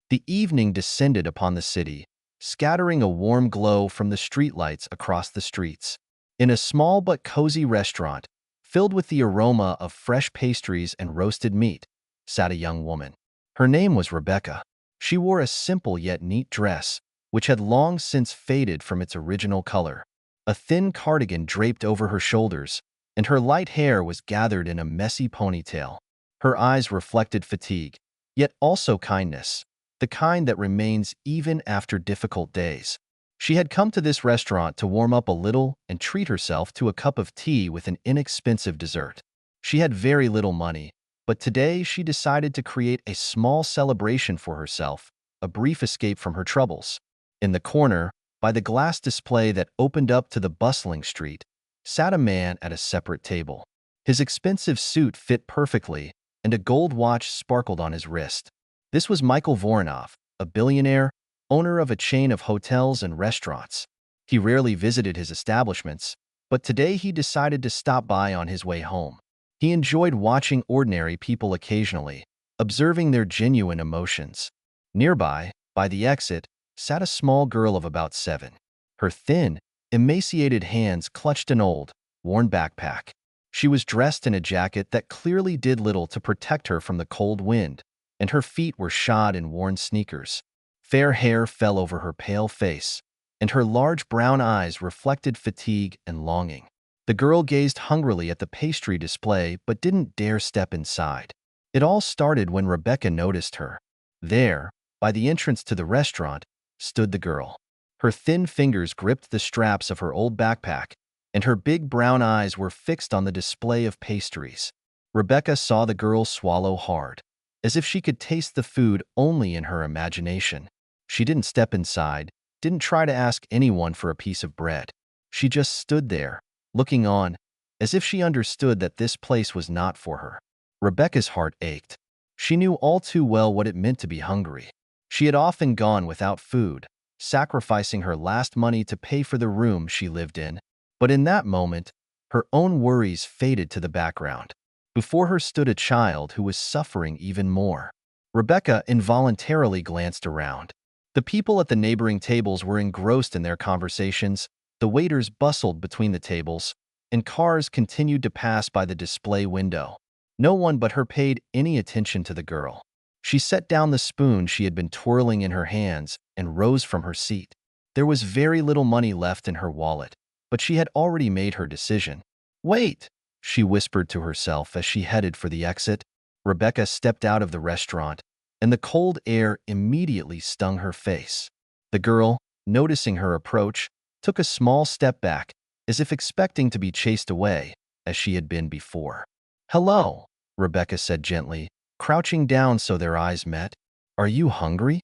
The evening descended upon the city, scattering a warm glow from the streetlights across the streets. In a small but cozy restaurant, filled with the aroma of fresh pastries and roasted meat, sat a young woman. Her name was Rebecca. She wore a simple yet neat dress, which had long since faded from its original color. A thin cardigan draped over her shoulders, and her light hair was gathered in a messy ponytail. Her eyes reflected fatigue, yet also kindness, the kind that remains even after difficult days. She had come to this restaurant to warm up a little and treat herself to a cup of tea with an inexpensive dessert. She had very little money, but today she decided to create a small celebration for herself, a brief escape from her troubles. In the corner, by the glass display that opened up to the bustling street, sat a man at a separate table. His expensive suit fit perfectly, and a gold watch sparkled on his wrist. This was Michael Voronov, a billionaire, owner of a chain of hotels and restaurants. He rarely visited his establishments, but today he decided to stop by on his way home. He enjoyed watching ordinary people occasionally, observing their genuine emotions. Nearby, by the exit, sat a small girl of about 7. Her thin, emaciated hands clutched an old, worn backpack. She was dressed in a jacket that clearly did little to protect her from the cold wind, and her feet were shod in worn sneakers. Fair hair fell over her pale face, and her large brown eyes reflected fatigue and longing. The girl gazed hungrily at the pastry display but didn't dare step inside. It all started when Rebecca noticed her. There, by the entrance to the restaurant, stood the girl. Her thin fingers gripped the straps of her old backpack, and her big brown eyes were fixed on the display of pastries. Rebecca saw the girl swallow hard, as if she could taste the food only in her imagination. She didn't step inside, didn't try to ask anyone for a piece of bread. She just stood there, looking on, as if she understood that this place was not for her. Rebecca's heart ached. She knew all too well what it meant to be hungry. She had often gone without food, sacrificing her last money to pay for the room she lived in. But in that moment, her own worries faded to the background. Before her stood a child who was suffering even more. Rebecca involuntarily glanced around. The people at the neighboring tables were engrossed in their conversations, the waiters bustled between the tables, and cars continued to pass by the display window. No one but her paid any attention to the girl. She set down the spoon she had been twirling in her hands and rose from her seat. There was very little money left in her wallet, but she had already made her decision. "Wait," she whispered to herself as she headed for the exit. Rebecca stepped out of the restaurant, and the cold air immediately stung her face. The girl, noticing her approach, took a small step back, as if expecting to be chased away, as she had been before. "Hello," Rebecca said gently, crouching down so their eyes met. "Are you hungry?"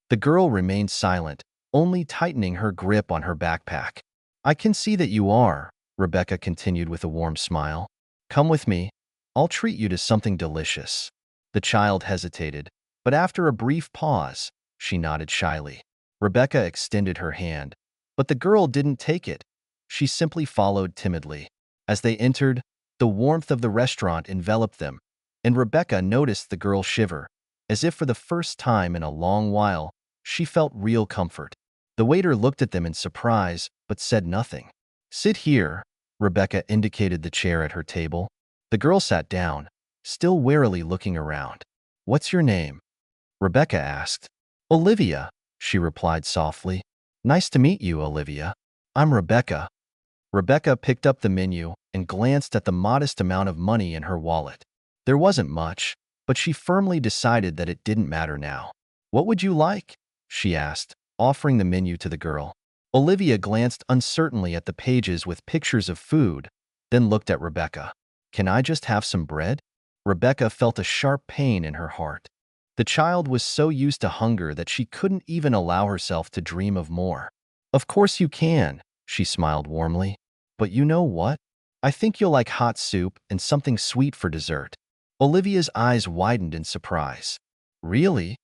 The girl remained silent, only tightening her grip on her backpack. "I can see that you are," Rebecca continued with a warm smile. "Come with me. I'll treat you to something delicious." The child hesitated, but after a brief pause, she nodded shyly. Rebecca extended her hand, but the girl didn't take it. She simply followed timidly. As they entered, the warmth of the restaurant enveloped them, and Rebecca noticed the girl shiver, as if for the first time in a long while, she felt real comfort. The waiter looked at them in surprise, but said nothing. "Sit here," Rebecca indicated the chair at her table. The girl sat down, still warily looking around. "What's your name?" Rebecca asked. "Olivia," she replied softly. "Nice to meet you, Olivia. I'm Rebecca." Rebecca picked up the menu and glanced at the modest amount of money in her wallet. There wasn't much, but she firmly decided that it didn't matter now. "What would you like?" she asked, offering the menu to the girl. Olivia glanced uncertainly at the pages with pictures of food, then looked at Rebecca. "Can I just have some bread?" Rebecca felt a sharp pain in her heart. The child was so used to hunger that she couldn't even allow herself to dream of more. "Of course you can," she smiled warmly. "But you know what? I think you'll like hot soup and something sweet for dessert." Olivia's eyes widened in surprise. "Really?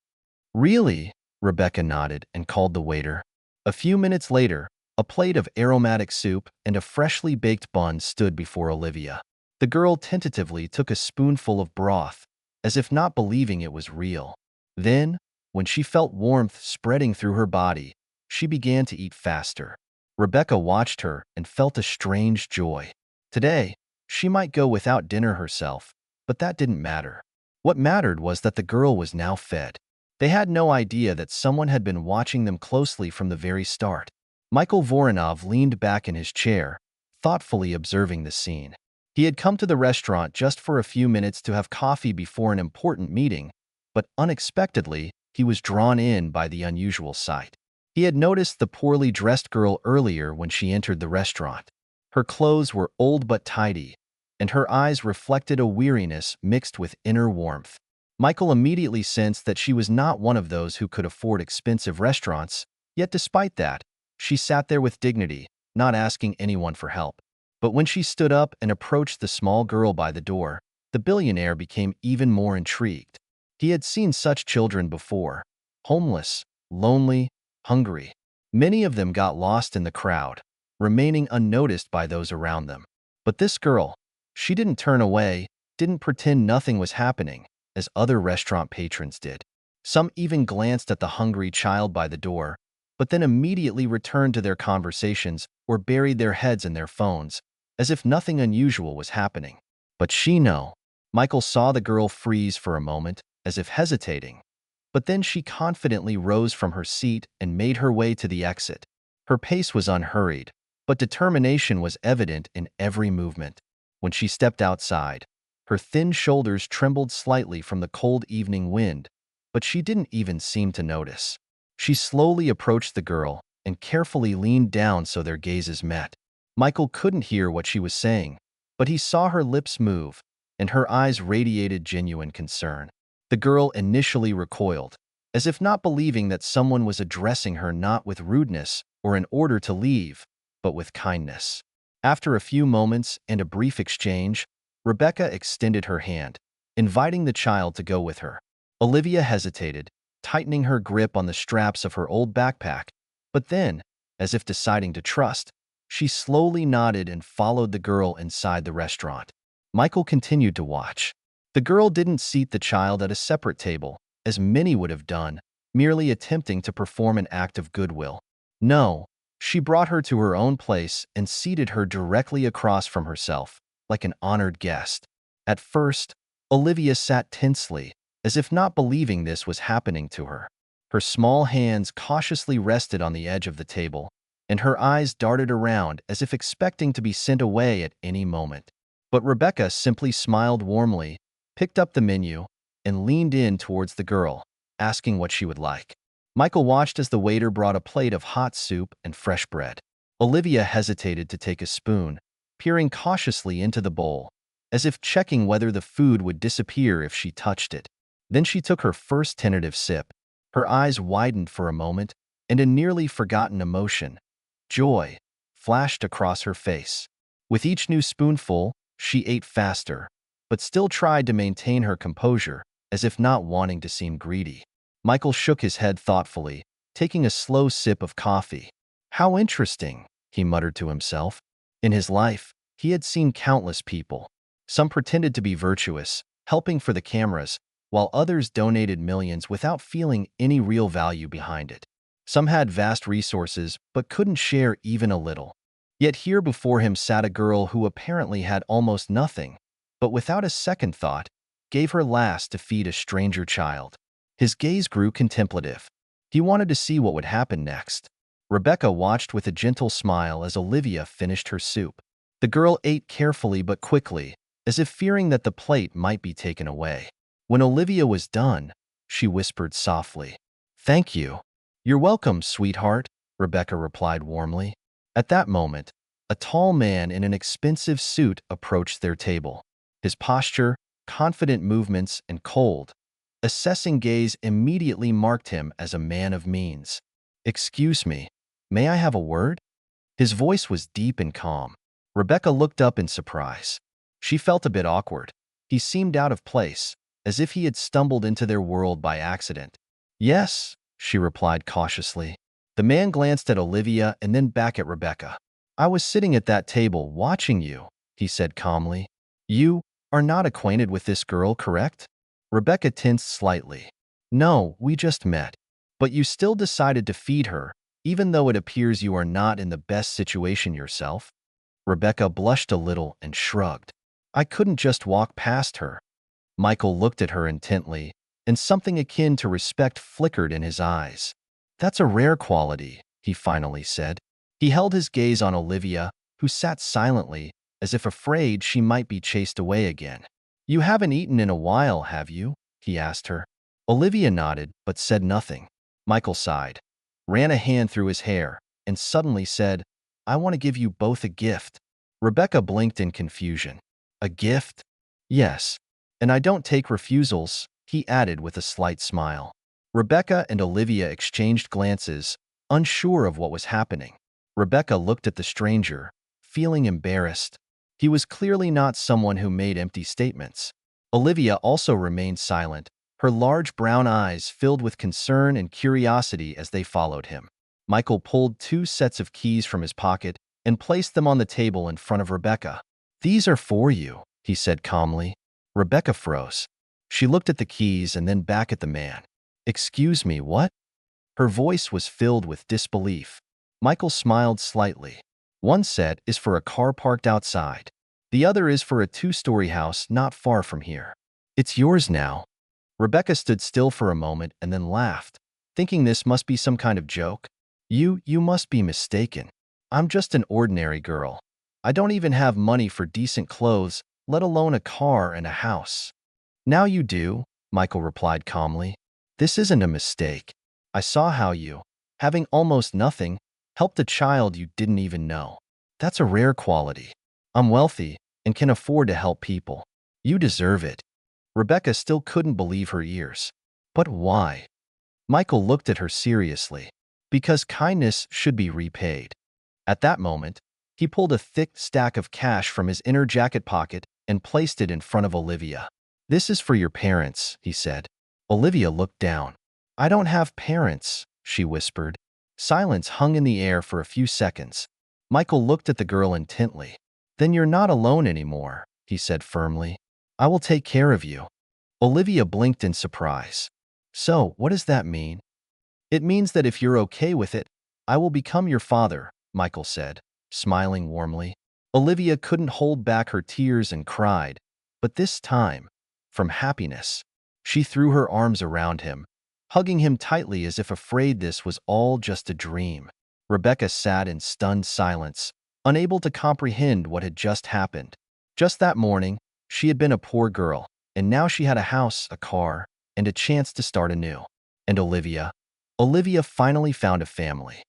Really?" Rebecca nodded and called the waiter. A few minutes later, a plate of aromatic soup and a freshly baked bun stood before Olivia. The girl tentatively took a spoonful of broth, as if not believing it was real. Then, When she felt warmth spreading through her body, she began to eat faster. Rebecca watched her and felt a strange joy. Today, she might go without dinner herself, but that didn't matter. What mattered was that the girl was now fed. They had no idea that someone had been watching them closely from the very start. Michael Voronov leaned back in his chair, thoughtfully observing the scene. He had come to the restaurant just for a few minutes to have coffee before an important meeting, but unexpectedly, he was drawn in by the unusual sight. He had noticed the poorly dressed girl earlier when she entered the restaurant. Her clothes were old but tidy, and her eyes reflected a weariness mixed with inner warmth. Michael immediately sensed that she was not one of those who could afford expensive restaurants, yet despite that, she sat there with dignity, not asking anyone for help. But when she stood up and approached the small girl by the door, the billionaire became even more intrigued. He had seen such children before, homeless, lonely, hungry. Many of them got lost in the crowd, remaining unnoticed by those around them. But this girl, she didn't turn away, didn't pretend nothing was happening, as other restaurant patrons did. Some even glanced at the hungry child by the door, but then immediately returned to their conversations or buried their heads in their phones, as if nothing unusual was happening. But no. Michael saw the girl freeze for a moment, as if hesitating. But then she confidently rose from her seat and made her way to the exit. Her pace was unhurried, but determination was evident in every movement. When she stepped outside, her thin shoulders trembled slightly from the cold evening wind, but she didn't even seem to notice. She slowly approached the girl and carefully leaned down so their gazes met. Michael couldn't hear what she was saying, but he saw her lips move, and her eyes radiated genuine concern. The girl initially recoiled, as if not believing that someone was addressing her not with rudeness or an order to leave, but with kindness. After a few moments and a brief exchange, Rebecca extended her hand, inviting the child to go with her. Olivia hesitated, tightening her grip on the straps of her old backpack, but then, as if deciding to trust, she slowly nodded and followed the girl inside the restaurant. Michael continued to watch. The girl didn't seat the child at a separate table, as many would have done, merely attempting to perform an act of goodwill. No, she brought her to her own place and seated her directly across from herself, like an honored guest. At first, Olivia sat tensely, as if not believing this was happening to her. Her small hands cautiously rested on the edge of the table, and her eyes darted around as if expecting to be sent away at any moment. But Rebecca simply smiled warmly, picked up the menu, and leaned in towards the girl, asking what she would like. Michael watched as the waiter brought a plate of hot soup and fresh bread. Olivia hesitated to take a spoon, peering cautiously into the bowl, as if checking whether the food would disappear if she touched it. Then she took her first tentative sip. Her eyes widened for a moment, and a nearly forgotten emotion, joy, flashed across her face. With each new spoonful, she ate faster, but still tried to maintain her composure, as if not wanting to seem greedy. Michael shook his head thoughtfully, taking a slow sip of coffee. How interesting, he muttered to himself. In his life, he had seen countless people. Some pretended to be virtuous, helping for the cameras, while others donated millions without feeling any real value behind it. Some had vast resources but couldn't share even a little. Yet here before him sat a girl who apparently had almost nothing, but without a second thought, gave her last to feed a stranger child. His gaze grew contemplative. He wanted to see what would happen next. Rebecca watched with a gentle smile as Olivia finished her soup. The girl ate carefully but quickly, as if fearing that the plate might be taken away. When Olivia was done, she whispered softly, "Thank you." "You're welcome, sweetheart," Rebecca replied warmly. At that moment, a tall man in an expensive suit approached their table. His posture, confident movements, and cold, assessing gaze immediately marked him as a man of means. "Excuse me, may I have a word?" His voice was deep and calm. Rebecca looked up in surprise. She felt a bit awkward. He seemed out of place, as if he had stumbled into their world by accident. "Yes," she replied cautiously. The man glanced at Olivia and then back at Rebecca. "I was sitting at that table watching you," he said calmly. "You are not acquainted with this girl, correct?" Rebecca tensed slightly. No, we just met. But you still decided to feed her, even though it appears you are not in the best situation yourself? Rebecca blushed a little and shrugged. I couldn't just walk past her. Michael looked at her intently, and something akin to respect flickered in his eyes. That's a rare quality, he finally said. He held his gaze on Olivia, who sat silently, as if afraid she might be chased away again. You haven't eaten in a while, have you? He asked her. Olivia nodded, but said nothing. Michael sighed, ran a hand through his hair, and suddenly said, I want to give you both a gift. Rebecca blinked in confusion. A gift? Yes. And I don't take refusals, he added with a slight smile. Rebecca and Olivia exchanged glances, unsure of what was happening. Rebecca looked at the stranger, feeling embarrassed. He was clearly not someone who made empty statements. Olivia also remained silent, her large brown eyes filled with concern and curiosity as they followed him. Michael pulled 2 sets of keys from his pocket and placed them on the table in front of Rebecca. These are for you, he said calmly. Rebecca froze. She looked at the keys and then back at the man. Excuse me, what? Her voice was filled with disbelief. Michael smiled slightly. One set is for a car parked outside. The other is for a 2-story house not far from here. It's yours now. Rebecca stood still for a moment and then laughed, thinking this must be some kind of joke. You must be mistaken. I'm just an ordinary girl. I don't even have money for decent clothes, let alone a car and a house. Now you do, Michael replied calmly. This isn't a mistake. I saw how you, having almost nothing, helped a child you didn't even know. That's a rare quality. I'm wealthy and can afford to help people. You deserve it. Rebecca still couldn't believe her ears. But why? Michael looked at her seriously. Because kindness should be repaid. At that moment, he pulled a thick stack of cash from his inner jacket pocket and placed it in front of Olivia. This is for your parents, he said. Olivia looked down. I don't have parents, she whispered. Silence hung in the air for a few seconds. Michael looked at the girl intently. Then you're not alone anymore, he said firmly. I will take care of you. Olivia blinked in surprise. So, what does that mean? It means that if you're okay with it, I will become your father, Michael said, smiling warmly. Olivia couldn't hold back her tears and cried, but this time, from happiness. She threw her arms around him, hugging him tightly as if afraid this was all just a dream. Rebecca sat in stunned silence, unable to comprehend what had just happened. Just that morning, she had been a poor girl, and now she had a house, a car, and a chance to start anew. And Olivia finally found a family.